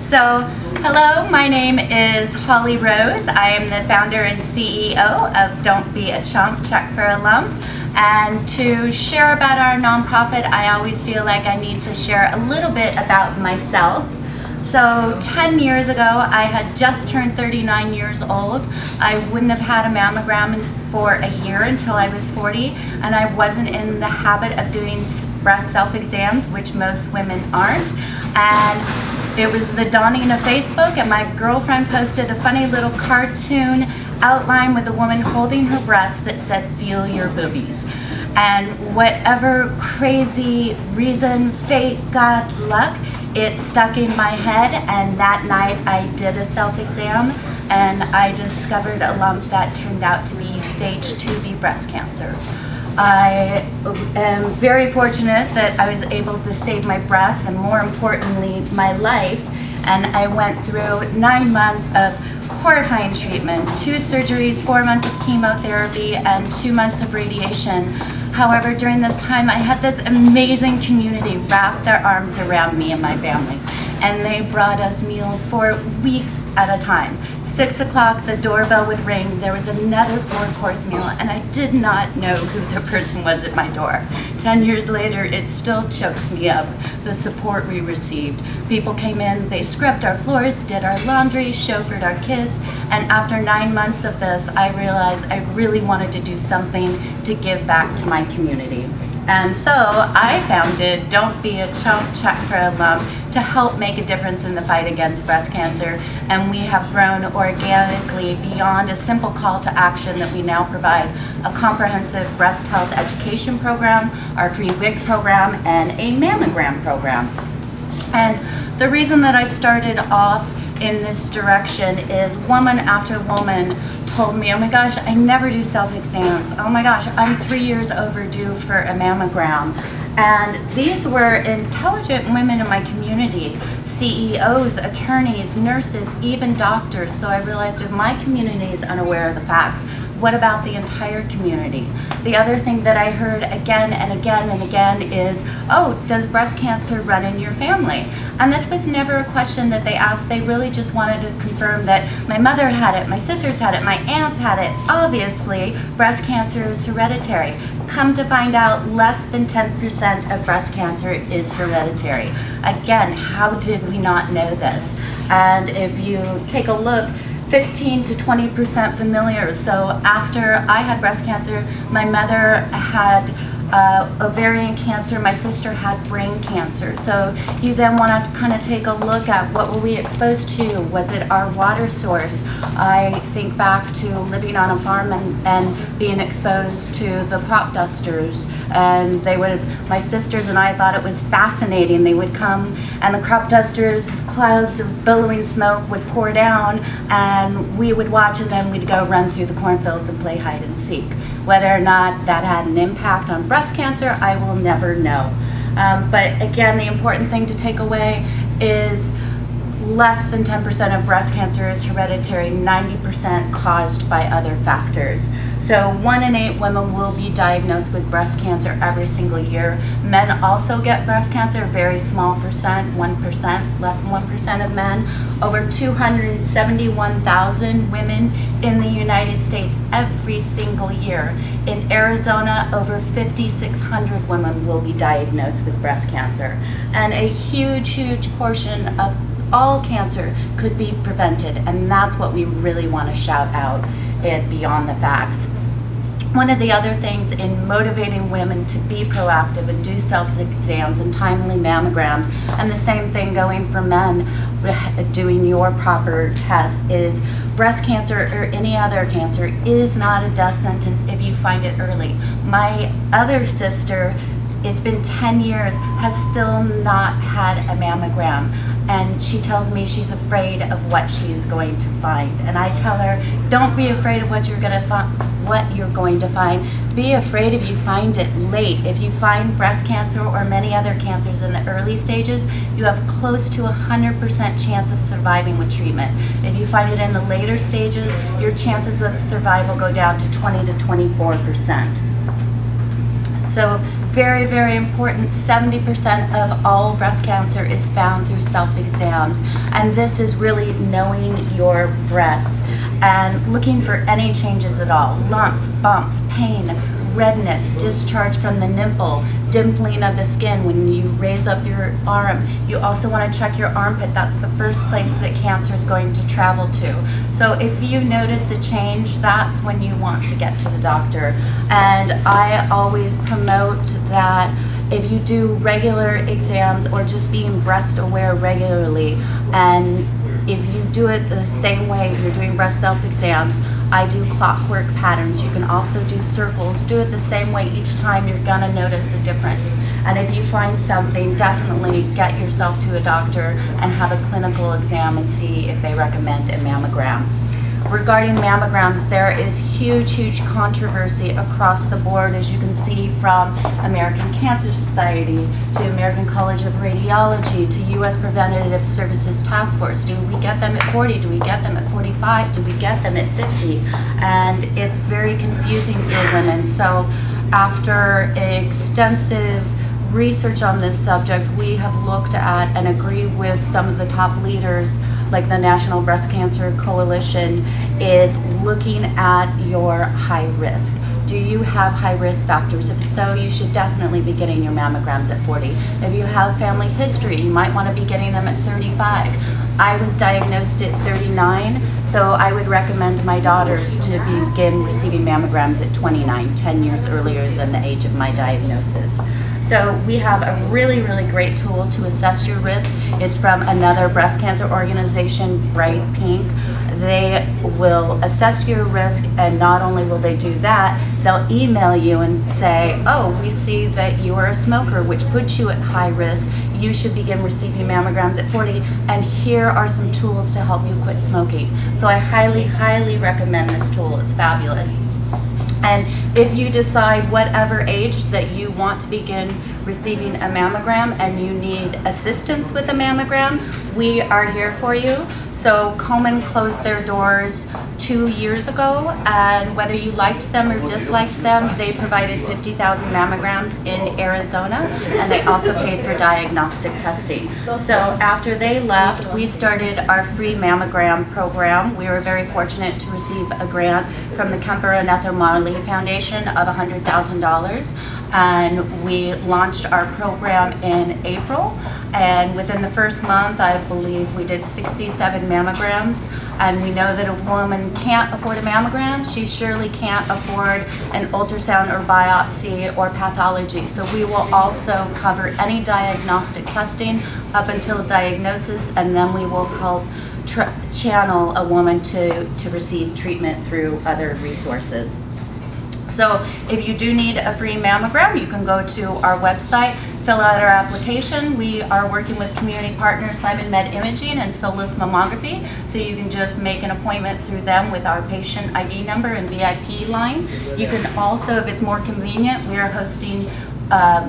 So, hello, my name is Holly Rose. I am the founder and CEO of Don't Be a Chump, Check for a Lump. And to share about our nonprofit, I always feel like I need to share a little bit about myself. So 10 years ago, I had just turned 39 years old. I wouldn't have had a mammogram for a year until I was 40, and I wasn't in the habit of doing breast self-exams, which most women aren't. And it was the dawning of Facebook, and my girlfriend posted a funny little cartoon outline with a woman holding her breast that said, "Feel your boobies." And whatever crazy reason, fate, God, luck, it stuck in my head, and that night I did a self-exam and I discovered a lump that turned out to be stage 2B breast cancer. I am very fortunate that I was able to save my breasts and, more importantly, my life. And I went through 9 months of horrifying treatment, 2 surgeries, 4 months of chemotherapy, and 2 months of radiation. However, during this time, I had this amazing community wrap their arms around me and my family. And they brought us meals for weeks at a time. 6 o'clock, the doorbell would ring. There was another 4-course meal, and I did not know who the person was at my door. 10 years later, it still chokes me up, the support we received. People came in, they scrubbed our floors, did our laundry, chauffeured our kids, and after 9 months of this, I realized I really wanted to do something to give back to my community. And so I founded Don't Be a Chump, Check for a Lump to help make a difference in the fight against breast cancer. And we have grown organically beyond a simple call to action that we now provide a comprehensive breast health education program, our free wig program, and a mammogram program. And the reason that I started off in this direction is woman after woman told me, "Oh my gosh, I never do self-exams. Oh my gosh, I'm 3 years overdue for a mammogram." And these were intelligent women in my community, CEOs, attorneys, nurses, even doctors. So I realized if my community is unaware of the facts, what about the entire community? The other thing that I heard again and again and again is, "Oh, does breast cancer run in your family?" And this was never a question that they asked. They really just wanted to confirm that my mother had it, my sisters had it, my aunts had it. Obviously, breast cancer is hereditary. Come to find out, less than 10% of breast cancer is hereditary. Again, how did we not know this? And if you take a look, 15 to 20% familiar. So after I had breast cancer, my mother had ovarian cancer, my sister had brain cancer. So you then want to kind of take a look at what were we exposed to? Was it our water source? I think back to living on a farm and being exposed to the crop dusters, and my sisters and I thought it was fascinating. They would come and the crop dusters, clouds of billowing smoke would pour down, and we would watch, and then we'd go run through the cornfields and play hide and seek. Whether or not that had an impact on breast cancer, I will never know. But again, the important thing to take away is less than 10% of breast cancer is hereditary, 90% caused by other factors. So 1 in 8 women will be diagnosed with breast cancer every single year. Men also get breast cancer, a very small percent, 1%, less than 1% of men. Over 271,000 women in the United States every single year. In Arizona, over 5,600 women will be diagnosed with breast cancer. And a huge, huge portion of all cancer could be prevented, and that's what we really want to shout out and beyond the facts. One of the other things in motivating women to be proactive and do self-exams and timely mammograms, and the same thing going for men doing your proper tests, is breast cancer or any other cancer is not a death sentence if you find it early. My other sister, it's been 10 years, has still not had a mammogram. And she tells me she's afraid of what she's going to find. And I tell her, don't be afraid of what you're going to find. Be afraid if you find it late. If you find breast cancer or many other cancers in the early stages, you have close to 100% chance of surviving with treatment. If you find it in the later stages, your chances of survival go down to 20 to 24%. So very, very important, 70% of all breast cancer is found through self-exams. And this is really knowing your breasts and looking for any changes at all. Lumps, bumps, pain, redness, discharge from the nipple, dimpling of the skin when you raise up your arm. You also want to check your armpit. That's the first place that cancer is going to travel to. So if you notice a change, that's when you want to get to the doctor. And I always promote that if you do regular exams or just being breast aware regularly, and if you do it the same way you're doing breast self-exams, I do clockwork patterns. You can also do circles. Do it the same way each time. You're gonna notice a difference. And if you find something, definitely get yourself to a doctor and have a clinical exam and see if they recommend a mammogram. Regarding mammograms, there is huge controversy across the board, as you can see from American Cancer Society to American College of Radiology to U.S. Preventative Services Task Force. Do we get them at 40? Do we get them at 45? Do we get them at 50? And it's very confusing for women. So after extensive research on this subject, we have looked at and agree with some of the top leaders, like the National Breast Cancer Coalition, is looking at your high risk. Do you have high risk factors? If so, you should definitely be getting your mammograms at 40. If you have family history, you might want to be getting them at 35. I was diagnosed at 39, so I would recommend my daughters to begin receiving mammograms at 29, 10 years earlier than the age of my diagnosis. So we have a really great tool to assess your risk. It's from another breast cancer organization, Bright Pink. They will assess your risk, and not only will they do that, they'll email you and say, oh, we see that you are a smoker, which puts you at high risk. You should begin receiving mammograms at 40, and here are some tools to help you quit smoking. So I highly recommend this tool. It's fabulous. And if you decide whatever age that you want to begin receiving a mammogram and you need assistance with a mammogram, we are here for you. So Komen closed their doors 2 years ago, and whether you liked them or disliked them, they provided 50,000 mammograms in Arizona, and they also paid for diagnostic testing. So after they left, we started our free mammogram program. We were very fortunate to receive a grant from the Kemper and Ethel Marley Foundation of $100,000, and we launched our program in April. And within the first month, I believe we did 67 mammograms. And we know that if a woman can't afford a mammogram, she surely can't afford an ultrasound or biopsy or pathology. So we will also cover any diagnostic testing up until diagnosis, and then we will help channel a woman to receive treatment through other resources. So if you do need a free mammogram, you can go to our website, fill out our application. We are working with community partners Simon Med Imaging and Solis Mammography, so you can just make an appointment through them with our patient ID number and VIP line. You can also, if it's more convenient, we are hosting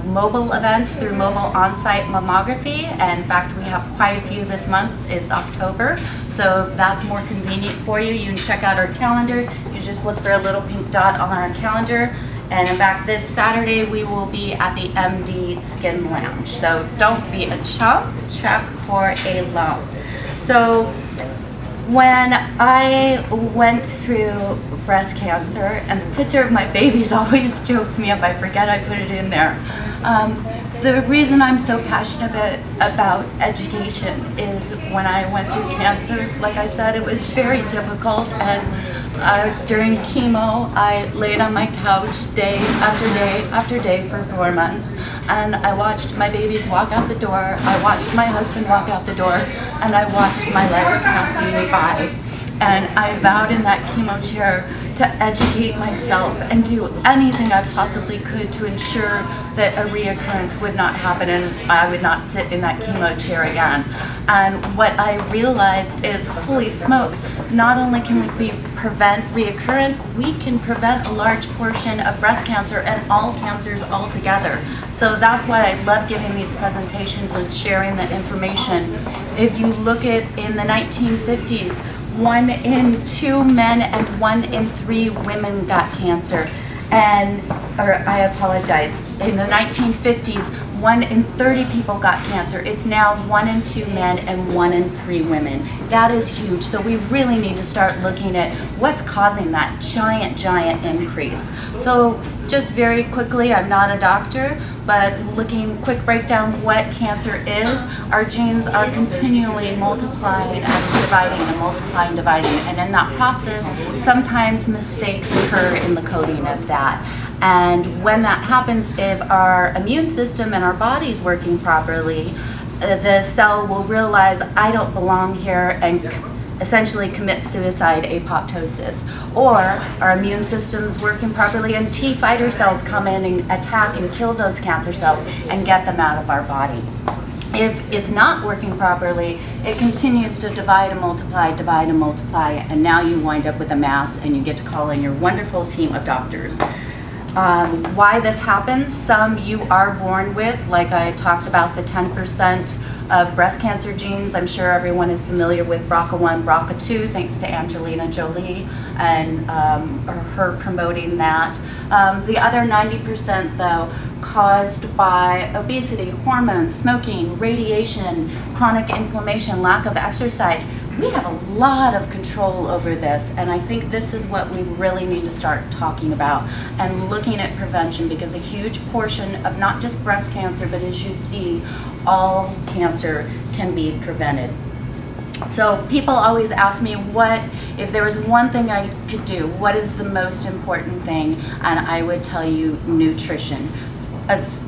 mobile events through mobile on-site mammography, and in fact we have quite a few this month. It's October, so if that's more convenient for you, you can check out our calendar. You just look for a little pink dot on our calendar. And in fact, this Saturday we will be at the MD Skin Lounge. So don't be a chump, check for a lump. So when I went through breast cancer, and the picture of my babies always chokes me up, I forget I put it in there. The reason I'm so passionate about education is when I went through cancer, like I said, it was very difficult, and during chemo, I laid on my couch day after day for 4 months, and I watched my babies walk out the door, I watched my husband walk out the door, and I watched my life passing me by. And I vowed in that chemo chair to educate myself and do anything I possibly could to ensure that a reoccurrence would not happen and I would not sit in that chemo chair again. And what I realized is, holy smokes, not only can we prevent reoccurrence, we can prevent a large portion of breast cancer and all cancers altogether. So that's why I love giving these presentations and sharing the information. If you look at in the 1950s, 1 in 2 men and 1 in 3 women got cancer. and, or I apologize, in the 1950s, 1 in 30 people got cancer. It's now 1 in 2 men and 1 in 3 women. That is huge. So we really need to start looking at what's causing that giant increase. So just very quickly, I'm not a doctor, but looking, quick breakdown what cancer is. Our genes are continually multiplying and dividing, and in that process, sometimes mistakes occur in the coding of that. And when that happens, if our immune system and our body's working properly, the cell will realize, I don't belong here, and essentially commit suicide, apoptosis. Or our immune system's working properly and T fighter cells come in and attack and kill those cancer cells and get them out of our body. If it's not working properly, it continues to divide and multiply, and now you wind up with a mass and you get to call in your wonderful team of doctors. Why this happens, some you are born with, like I talked about the 10% of breast cancer genes. I'm sure everyone is familiar with BRCA1, BRCA2, thanks to Angelina Jolie and her promoting that. The other 90% though, caused by obesity, hormones, smoking, radiation, chronic inflammation, lack of exercise. We have a lot of control over this, and I think this is what we really need to start talking about and looking at prevention, because a huge portion of not just breast cancer, but as you see, all cancer can be prevented. So people always ask me, what if there was one thing I could do, what is the most important thing? And I would tell you nutrition.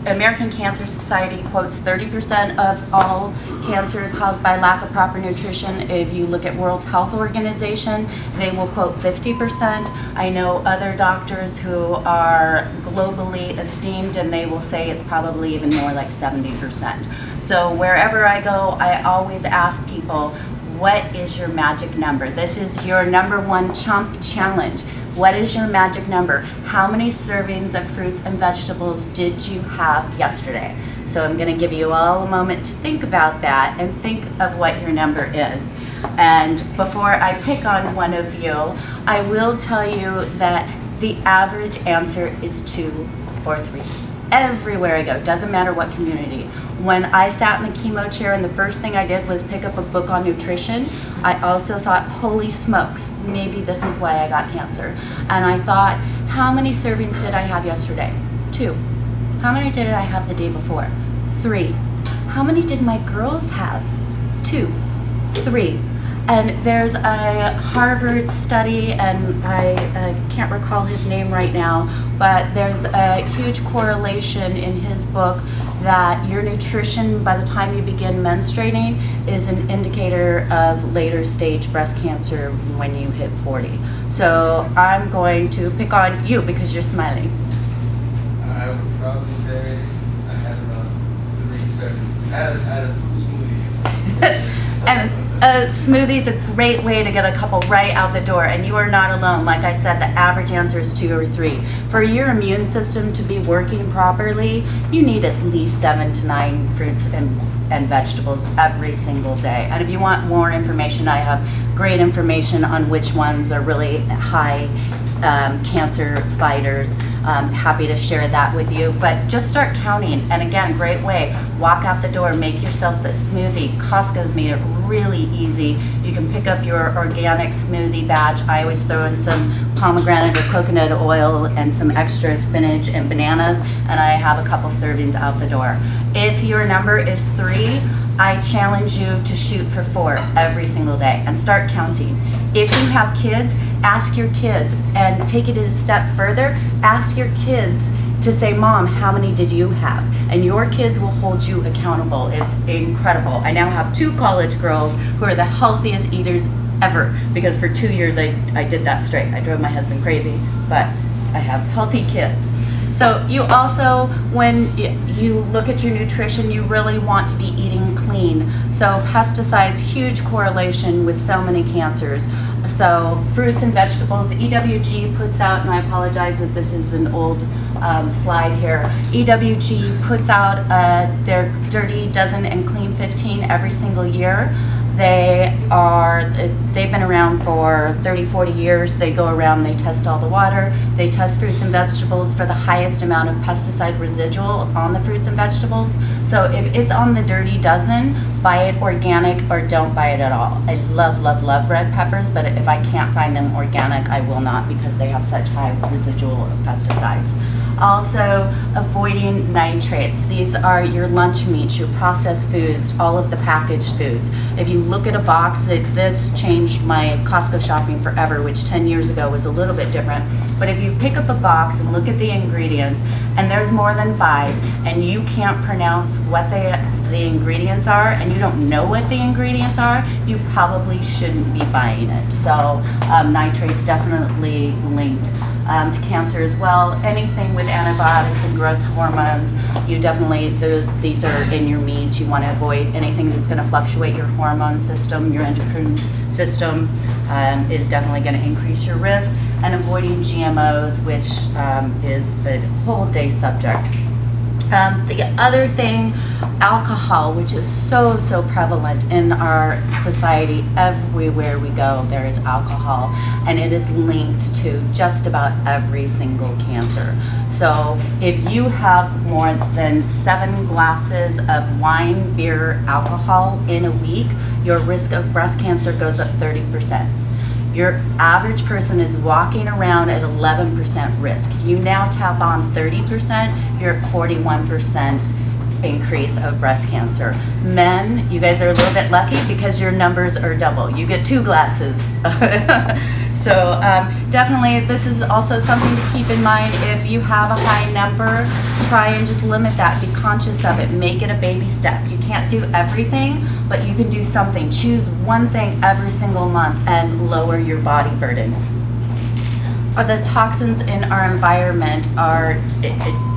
American Cancer Society quotes 30% of all cancer is caused by lack of proper nutrition. If you look at World Health Organization, they will quote 50%. I know other doctors who are globally esteemed, and they will say it's probably even more, like 70%. So wherever I go, I always ask people, what is your magic number? This is your #1 chump challenge. What is your magic number? How many servings of fruits and vegetables did you have yesterday? So I'm going to give you all a moment to think about that and think of what your number is. And before I pick on one of you, I will tell you that the average answer is 2 or 3. Everywhere I go, doesn't matter what community. When I sat in the chemo chair and the first thing I did was pick up a book on nutrition, I also thought, holy smokes, maybe this is why I got cancer. And I thought, how many servings did I have yesterday? 2. How many did I have the day before? 3. How many did my girls have? 2. 3. And there's a Harvard study, and I can't recall his name right now, but there's a huge correlation in his book that your nutrition by the time you begin menstruating is an indicator of later stage breast cancer when you hit 40. So I'm going to pick on you because you're smiling. I would probably say I had about 3 servings. I had a smoothie. And a smoothie's a great way to get a couple right out the door, and you are not alone. Like I said, the average answer is 2 or 3. For your immune system to be working properly, you need at least 7 to 9 fruits and vegetables every single day. And if you want more information, I have great information on which ones are really high cancer fighters. Happy to share that with you, but just start counting. And again, great way, walk out the door, make yourself the smoothie. Costco's made it really easy. You can pick up your organic smoothie batch. I always throw in some pomegranate or coconut oil and some extra spinach and bananas, and I have a couple servings out the door. If your number is 3, I challenge you to shoot for 4 every single day and start counting. If you have kids, ask your kids, and take it a step further, ask your kids to say, Mom, how many did you have? And your kids will hold you accountable. It's incredible. I now have 2 college girls who are the healthiest eaters ever, because for 2 years I did that straight. I drove my husband crazy, but I have healthy kids. So you also, when you look at your nutrition, you really want to be eating clean. So pesticides, huge correlation with so many cancers. So fruits and vegetables, EWG puts out, and I apologize that this is an old slide here. EWG puts out their Dirty Dozen and Clean 15 every single year. They've been around for 30, 40 years. They go around, they test all the water, they test fruits and vegetables for the highest amount of pesticide residual on the fruits and vegetables. So if it's on the dirty dozen, buy it organic or don't buy it at all. I love, love, love red peppers, but if I can't find them organic, I will not because they have such high residual of pesticides. Also, avoiding nitrates. These are your lunch meats, your processed foods, all of the packaged foods. If you look at a box, this changed my Costco shopping forever, which 10 years ago was a little bit different. But if you pick up a box and look at the ingredients, and there's more than 5, and you can't pronounce what the ingredients are, and you don't know what the ingredients are, you probably shouldn't be buying it. So nitrates definitely linked to cancer as well. Anything with antibiotics and growth hormones, you definitely, these are in your meats. You want to avoid anything that's going to fluctuate your hormone system, your endocrine system is definitely going to increase your risk, and avoiding GMOs, which is a whole day subject. The other thing, alcohol, which is so prevalent in our society. Everywhere we go, there is alcohol, and it is linked to just about every single cancer. So if you have more than 7 glasses of wine, beer, alcohol in a week, your risk of breast cancer goes up 30%. Your average person is walking around at 11% risk. You now tap on 30%, you're at 41% increase of breast cancer. Men, you guys are a little bit lucky because your numbers are double. You get 2 glasses. So definitely this is also something to keep in mind. If you have a high number, try and just limit that. Be conscious of it. Make it a baby step. You can't do everything, but you can do something. Choose one thing every single month and lower your body burden. The toxins in our environment are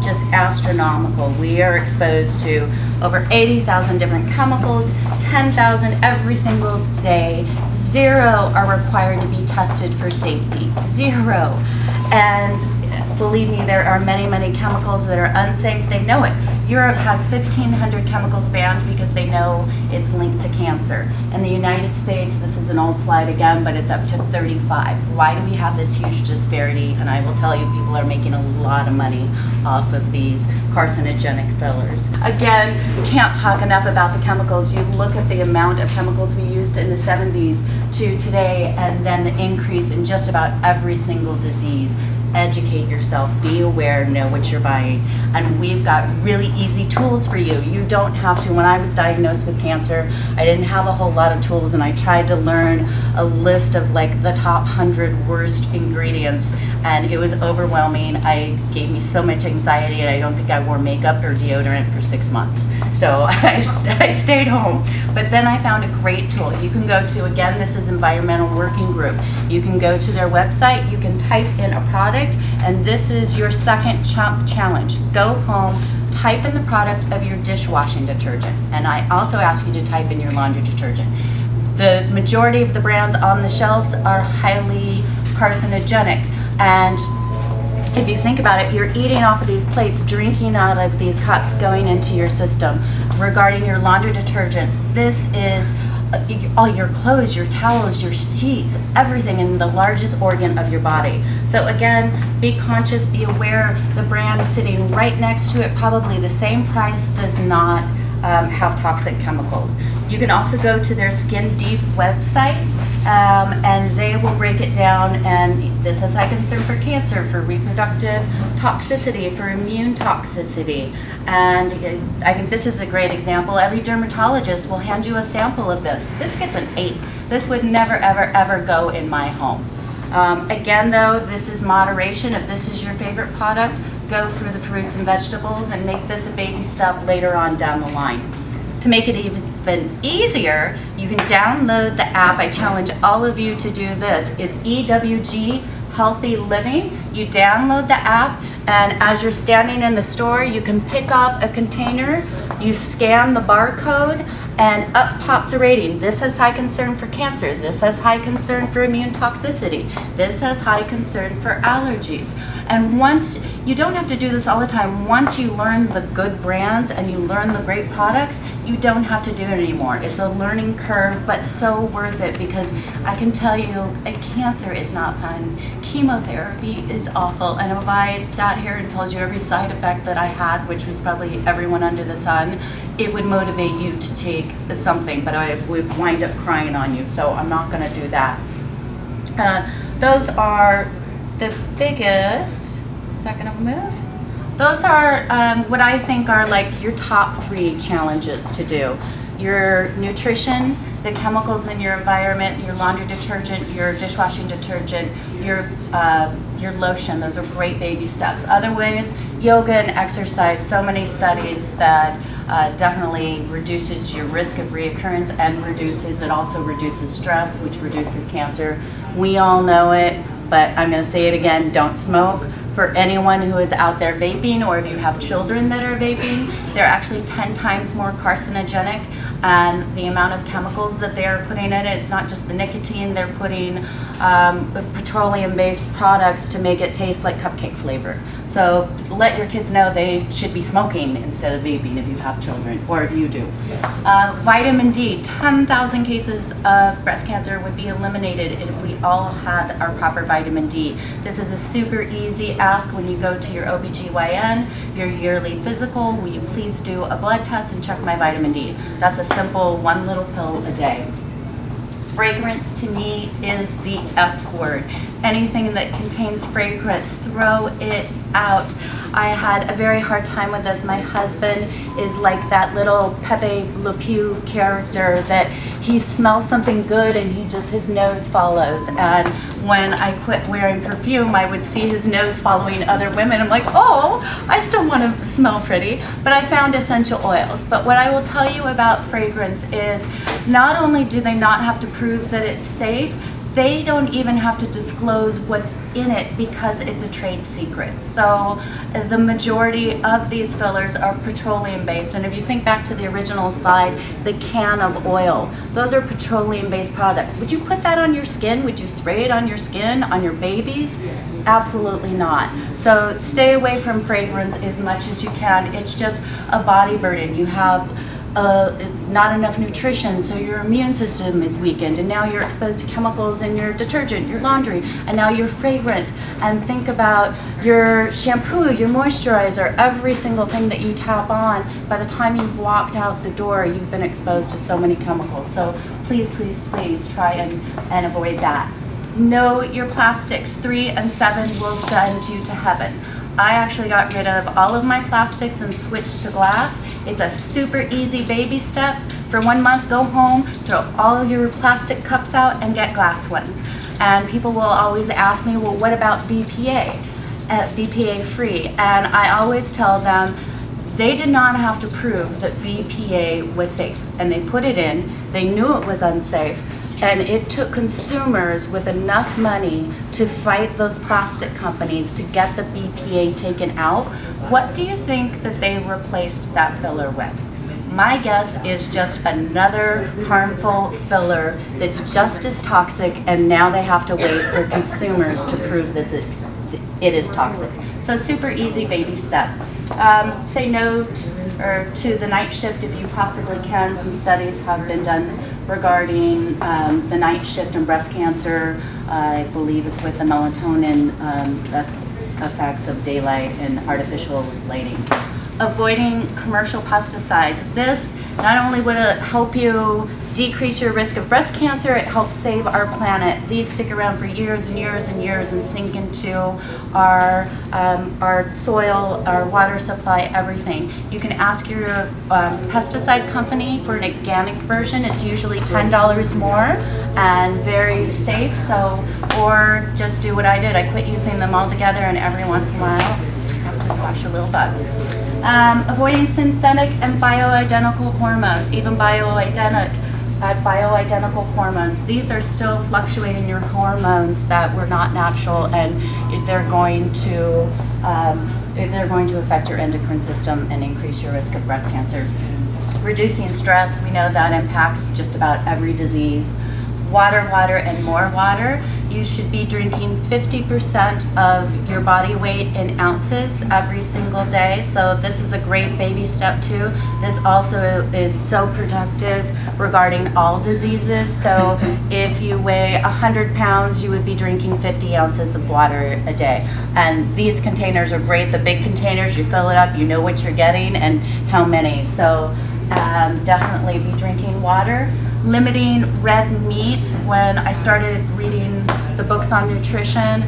just astronomical. We are exposed to over 80,000 different chemicals, 10,000 every single day. 0 are required to be tested for safety. 0. And believe me, there are many chemicals that are unsafe. They know it. Europe has 1,500 chemicals banned because they know it's linked to cancer. In the United States, this is an old slide again, but it's up to 35. Why do we have this huge disparity? And I will tell you, people are making a lot of money off of these carcinogenic fillers. Again, can't talk enough about the chemicals. You look at the amount of chemicals we used in the 70s to today, and then the increase in just about every single disease. Educate yourself, be aware, know what you're buying. And we've got really easy tools for you. You don't have to. When I was diagnosed with cancer, I didn't have a whole lot of tools, and I tried to learn a list of like the top 100 worst ingredients, and it was overwhelming. It gave me so much anxiety, and I don't think I wore makeup or deodorant for 6 months. So I stayed home. But then I found a great tool. You can go to, again, this is Environmental Working Group. You can go to their website, you can type in a product, and this is your second chump challenge. Go home, type in the product of your dishwashing detergent, and I also ask you to type in your laundry detergent. The majority of the brands on the shelves are highly carcinogenic, and if you think about it, you're eating off of these plates, drinking out of these cups, going into your system. Regarding your laundry detergent, this is all your clothes, your towels, your sheets, everything in the largest organ of your body. So again, be conscious, be aware. The brand sitting right next to it, probably the same price, does not have toxic chemicals. You can also go to their Skin Deep website, and they will break it down, and this has high concern for cancer, for reproductive toxicity, for immune toxicity. And I think this is a great example. Every dermatologist will hand you a sample of this. This gets an 8. This would never, ever go in my home. Again though, this is moderation. If this is your favorite product, go through the fruits and vegetables and make this a baby step later on down the line. To make it even easier, you can download the app. I challenge all of you to do this. It's EWG Healthy Living. You download the app, and as you're standing in the store, you can pick up a container, you scan the barcode, and up pops a rating. This has high concern for cancer. This has high concern for immune toxicity. This has high concern for allergies. And once, you don't have to do this all the time, once you learn the good brands and you learn the great products, you don't have to do it anymore. It's a learning curve, but so worth it, because I can tell you, cancer is not fun. Chemotherapy is awful, and if I sat here and told you every side effect that I had, which was probably everyone under the sun, it would motivate you to take something, but I would wind up crying on you, so I'm not gonna do that. Those are the biggest. Is that gonna move? Those are what I think are like your top 3 challenges to do. Your nutrition, the chemicals in your environment, your laundry detergent, your dishwashing detergent, your lotion. Those are great baby steps. Other ways, yoga and exercise. So many studies that definitely reduces your risk of reoccurrence and it also reduces stress, which reduces cancer. We all know it, but I'm going to say it again, don't smoke. For anyone who is out there vaping, or if you have children that are vaping, they're actually 10 times more carcinogenic, and the amount of chemicals that they are putting in it, it's not just the nicotine, they're putting the petroleum-based products to make it taste like cupcake flavor. So let your kids know they should be smoking instead of vaping if you have children, or if you do. Vitamin D, 10,000 cases of breast cancer would be eliminated if we all had our proper vitamin D. This is a super easy ask when you go to your OBGYN, your yearly physical. Will you please do a blood test and check my vitamin D? That's a simple 1 little pill a day. Fragrance to me is the F word. Anything that contains fragrance, throw it out. I had a very hard time with this. My husband is like that little Pepe Le Pew character that he smells something good and his nose follows. And when I quit wearing perfume, I would see his nose following other women. I'm like, oh, I still want to smell pretty. But I found essential oils. But what I will tell you about fragrance is not only do they not have to prove that it's safe, they don't even have to disclose what's in it because it's a trade secret. So the majority of these fillers are petroleum based. And if you think back to the original slide, the can of oil, those are petroleum based products. Would you put that on your skin? Would you spray it on your skin, on your babies? Absolutely not. So stay away from fragrance as much as you can. It's just a body burden. You have not enough nutrition, so your immune system is weakened, and now you're exposed to chemicals in your detergent, your laundry, and now your fragrance. And think about your shampoo, your moisturizer, every single thing that you tap on. By the time you've walked out the door, you've been exposed to so many chemicals. So please, please, please try and avoid that. Know your plastics. 3 and 7 will send you to heaven. I actually got rid of all of my plastics and switched to glass. It's a super easy baby step. For 1 month, go home, throw all of your plastic cups out and get glass ones. And people will always ask me, well, what about BPA? BPA free. And I always tell them, they did not have to prove that BPA was safe. And they put it in, they knew it was unsafe. And it took consumers with enough money to fight those plastic companies to get the BPA taken out. What do you think that they replaced that filler with? My guess is just another harmful filler that's just as toxic, and now they have to wait for consumers to prove that it is toxic. So super easy baby step. Say no to the night shift if you possibly can. Some studies have been done regarding the night shift in breast cancer. I believe it's with the melatonin effects of daylight and artificial lighting. Avoiding commercial pesticides. This not only would it help you decrease your risk of breast cancer, it helps save our planet. These stick around for years and years and years and sink into our soil, our water supply, everything. You can ask your pesticide company for an organic version. It's usually $10 more and very safe. So, or just do what I did. I quit using them altogether, and every once in a while, just have to squash a little bug. Avoiding synthetic and bioidentical hormones, even bioidentical hormones. These are still fluctuating your hormones that were not natural, and they're going to affect your endocrine system and increase your risk of breast cancer. Reducing stress, we know that impacts just about every disease. Water, water, and more water. you should be drinking 50% of your body weight in ounces every single day. So this is a great baby step too. This also is so productive regarding all diseases. So if you weigh 100 pounds, you would be drinking 50 ounces of water a day. And these containers are great. The big containers, you fill it up, you know what you're getting and how many. So definitely be drinking water. Limiting red meat. When I started reading the books on nutrition,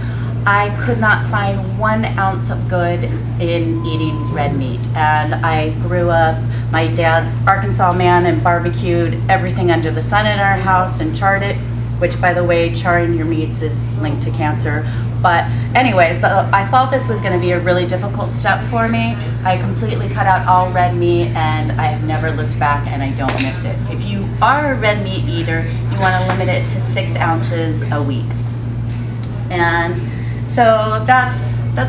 I could not find 1 ounce of good in eating red meat. And I grew up, my dad's Arkansas man and barbecued everything under the sun in our house and charred it, which by the way, charring your meats is linked to cancer. But anyway, so I thought this was going to be a really difficult step for me. I completely cut out all red meat and I have never looked back and I don't miss it. If you are a red meat eater, you want to limit it to 6 ounces a week. And so that's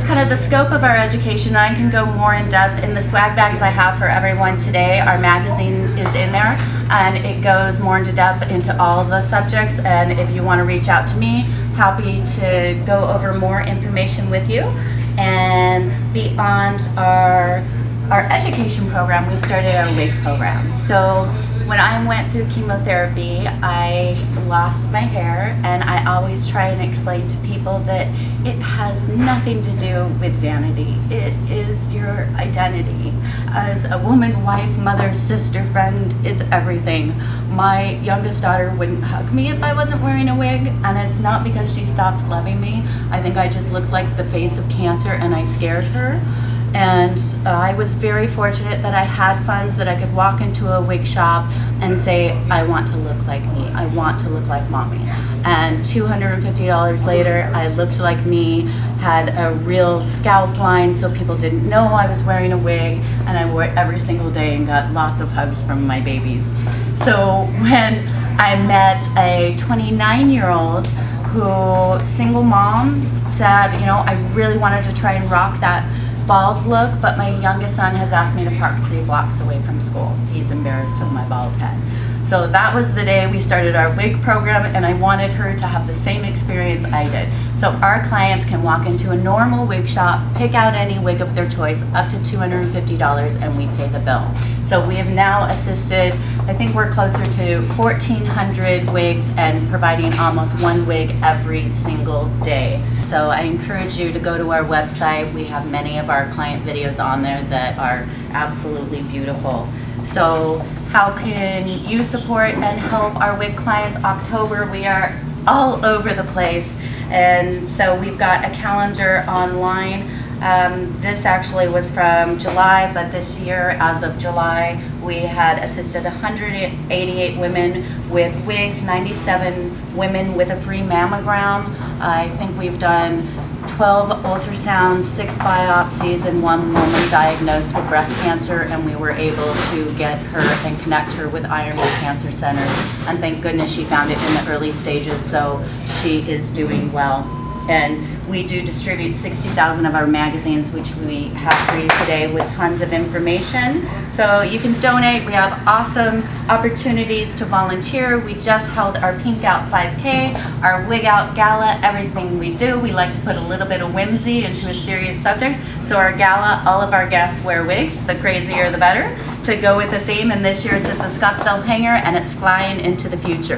kind of the scope of our education. I can go more in depth in the swag bags I have for everyone today. Our magazine is in there and it goes more into depth into all of the subjects. And if you want to reach out to me, happy to go over more information with you. And beyond our education program, we started our WIG program. So when I went through chemotherapy, I lost my hair, and I always try and explain to people that it has nothing to do with vanity. It is your identity. As a woman, wife, mother, sister, friend, it's everything. My youngest daughter wouldn't hug me if I wasn't wearing a wig, and it's not because she stopped loving me. I think I just looked like the face of cancer and I scared her. And I was very fortunate that I had funds that I could walk into a wig shop and say, I want to look like me. I want to look like mommy. And $250 later, I looked like me, had a real scalp line so people didn't know I was wearing a wig, and I wore it every single day and got lots of hugs from my babies. So when I met a 29-year-old who, single mom, said, you know, I really wanted to try and rock that bald look, but my youngest son has asked me to park 3 blocks away from school. He's embarrassed of my bald head. So that was the day we started our wig program, and I wanted her to have the same experience I did. So our clients can walk into a normal wig shop, pick out any wig of their choice, up to $250, and we pay the bill. So we have now assisted, I think we're closer to 1,400 wigs and providing almost 1 wig every single day. So I encourage you to go to our website. We have many of our client videos on there that are absolutely beautiful. So how can you support and help our wig clients? October, we are all over the place. And so we've got a calendar online. This actually was from July, but this year, as of July, we had assisted 188 women with wigs, 97 women with a free mammogram. I think we've done 12 ultrasounds, 6 biopsies, and 1 woman diagnosed with breast cancer, and we were able to get her and connect her with Ironwood Cancer Center. And thank goodness she found it in the early stages, so she is doing well. And we do distribute 60,000 of our magazines, which we have for you today with tons of information. So you can donate. We have awesome opportunities to volunteer. We just held our Pink Out 5K, our Wig Out Gala. Everything we do, we like to put a little bit of whimsy into a serious subject. So our gala, all of our guests wear wigs, the crazier the better, to go with the theme. And this year it's at the Scottsdale Hangar, and it's flying into the future.